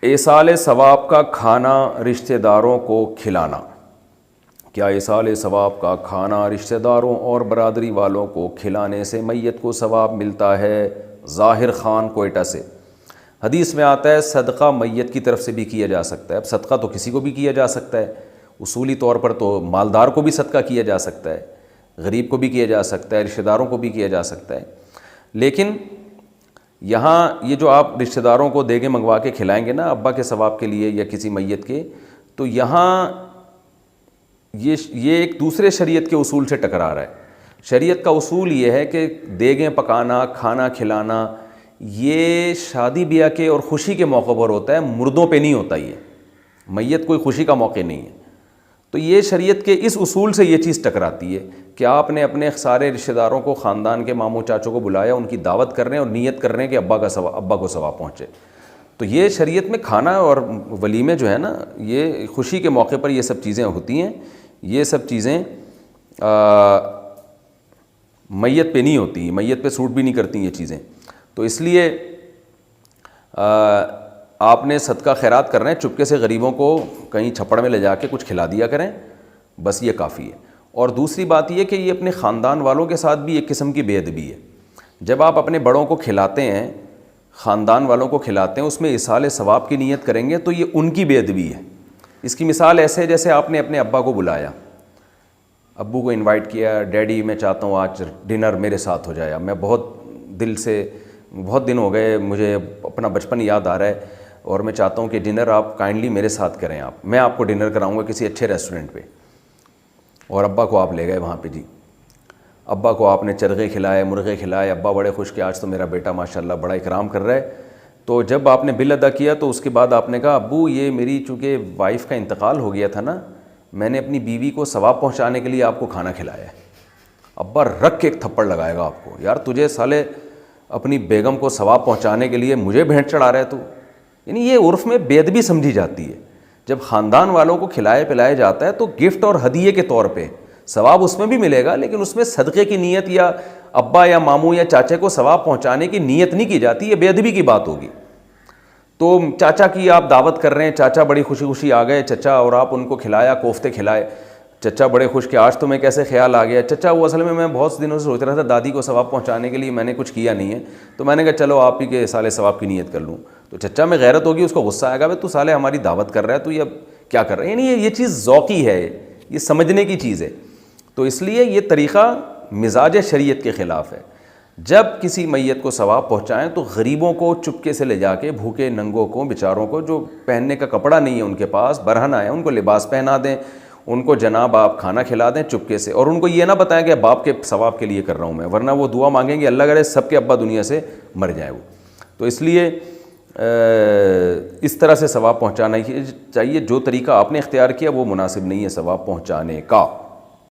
ایصال ثواب کا کھانا رشتہ داروں کو کھلانا. کیا ایصال ثواب کا کھانا رشتہ داروں اور برادری والوں کو کھلانے سے میت کو ثواب ملتا ہے؟ ظاہر خان کوئٹہ سے. حدیث میں آتا ہے صدقہ میت کی طرف سے بھی کیا جا سکتا ہے. اب صدقہ تو کسی کو بھی کیا جا سکتا ہے، اصولی طور پر تو مالدار کو بھی صدقہ کیا جا سکتا ہے، غریب کو بھی کیا جا سکتا ہے، رشتہ داروں کو بھی کیا جا سکتا ہے. لیکن یہاں یہ جو آپ رشتہ داروں کو دیگیں منگوا کے کھلائیں گے نا ابا کے ثواب کے لیے یا کسی میت کے، تو یہاں یہ ایک دوسرے شریعت کے اصول سے ٹکرا رہا ہے. شریعت کا اصول یہ ہے کہ دیگیں پکانا، کھانا کھلانا یہ شادی بیاہ کے اور خوشی کے موقع پر ہوتا ہے، مردوں پہ نہیں ہوتا. یہ میت کوئی خوشی کا موقع نہیں ہے. تو یہ شریعت کے اس اصول سے یہ چیز ٹکراتی ہے کہ آپ نے اپنے سارے رشتہ داروں کو، خاندان کے ماموں چاچوں کو بلایا، ان کی دعوت کر رہے ہیں اور نیت کر رہے ہیں کہ ابا کو ثواب پہنچے. تو یہ شریعت میں کھانا اور ولیمے جو ہے نا، یہ خوشی کے موقع پر یہ سب چیزیں ہوتی ہیں. یہ سب چیزیں میت پہ نہیں ہوتی، میت پہ سوٹ بھی نہیں کرتی یہ چیزیں. تو اس لیے آپ نے صدقہ خیرات کرنا ہے، چپکے سے غریبوں کو کہیں چھپڑ میں لے جا کے کچھ کھلا دیا کریں، بس یہ کافی ہے. اور دوسری بات یہ کہ یہ اپنے خاندان والوں کے ساتھ بھی ایک قسم کی بے ادبی ہے. جب آپ اپنے بڑوں کو کھلاتے ہیں، خاندان والوں کو کھلاتے ہیں، اس میں ایصال ثواب کی نیت کریں گے تو یہ ان کی بے ادبی ہے. اس کی مثال ایسے جیسے آپ نے اپنے ابا کو بلایا، ابو کو انوائٹ کیا، ڈیڈی میں چاہتا ہوں آج ڈنر میرے ساتھ ہو جائے، میں بہت دن ہو گئے، مجھے اپنا بچپن یاد آ رہا ہے اور میں چاہتا ہوں کہ ڈنر آپ کائنڈلی میرے ساتھ کریں، میں آپ کو ڈنر کراؤں گا کسی اچھے ریسٹورنٹ پہ. اور ابا کو آپ لے گئے وہاں پہ. جی ابا کو آپ نے چرغے کھلائے، مرغے کھلائے، ابا بڑے خوش کہ آج تو میرا بیٹا ماشاءاللہ بڑا اکرام کر رہا ہے. تو جب آپ نے بل ادا کیا تو اس کے بعد آپ نے کہا ابو یہ میری چونکہ وائف کا انتقال ہو گیا تھا نا، میں نے اپنی بیوی کو ثواب پہنچانے کے لیے آپ کو کھانا کھلایا ہے. ابا رکھ کے ایک تھپڑ لگائے گا آپ کو، یار تجھے سالے اپنی بیگم کو ثواب پہنچانے کے لیے مجھے بھینٹ چڑھا رہا ہے تو. یعنی یہ عرف میں بے ادبی سمجھی جاتی ہے. جب خاندان والوں کو کھلائے پلایا جاتا ہے تو گفٹ اور ہدیے کے طور پہ ثواب اس میں بھی ملے گا، لیکن اس میں صدقے کی نیت یا ابا یا ماموں یا چاچے کو ثواب پہنچانے کی نیت نہیں کی جاتی. یہ بے ادبی کی بات ہوگی. تو چاچا کی آپ دعوت کر رہے ہیں، چاچا بڑی خوشی خوشی آ گئے چچا، اور آپ ان کو کھلایا، کوفتے کھلائے. چچا بڑے خوش کہ آج تمہیں کیسے خیال آ گیا. چچا وہ اصل میں بہت دنوں سے سوچ رہا تھا دادی کو ثواب پہنچانے کے لیے، میں نے کچھ کیا نہیں ہے، تو میں نے کہا چلو آپ ہی کے ایصال ثواب کی نیت کر لوں. تو چچا میں غیرت ہوگی، اس کو غصہ آئے گا تو سالے ہماری دعوت کر رہا ہے تو یہ اب کیا کر رہا ہے. یعنی یہ چیز ذوقی ہے، یہ سمجھنے کی چیز ہے. تو اس لیے یہ طریقہ مزاج شریعت کے خلاف ہے. جب کسی میت کو ثواب پہنچائیں تو غریبوں کو چپکے سے لے جا کے، بھوکے ننگوں کو، بیچاروں کو جو پہننے کا کپڑا نہیں ہے ان کے پاس، برہنہ ہے، ان کو لباس پہنا دیں، ان کو جناب آپ کھانا کھلا دیں چپکے سے. اور ان کو یہ نہ بتائیں کہ باپ کے ثواب کے لیے کر رہا ہوں میں، ورنہ وہ دعا مانگیں گے اللہ کرے سب کے ابا دنیا سے مر جائیں وہ. تو اس لیے اس طرح سے ثواب پہنچانا ہی چاہیے. جو طریقہ آپ نے اختیار کیا وہ مناسب نہیں ہے ثواب پہنچانے کا.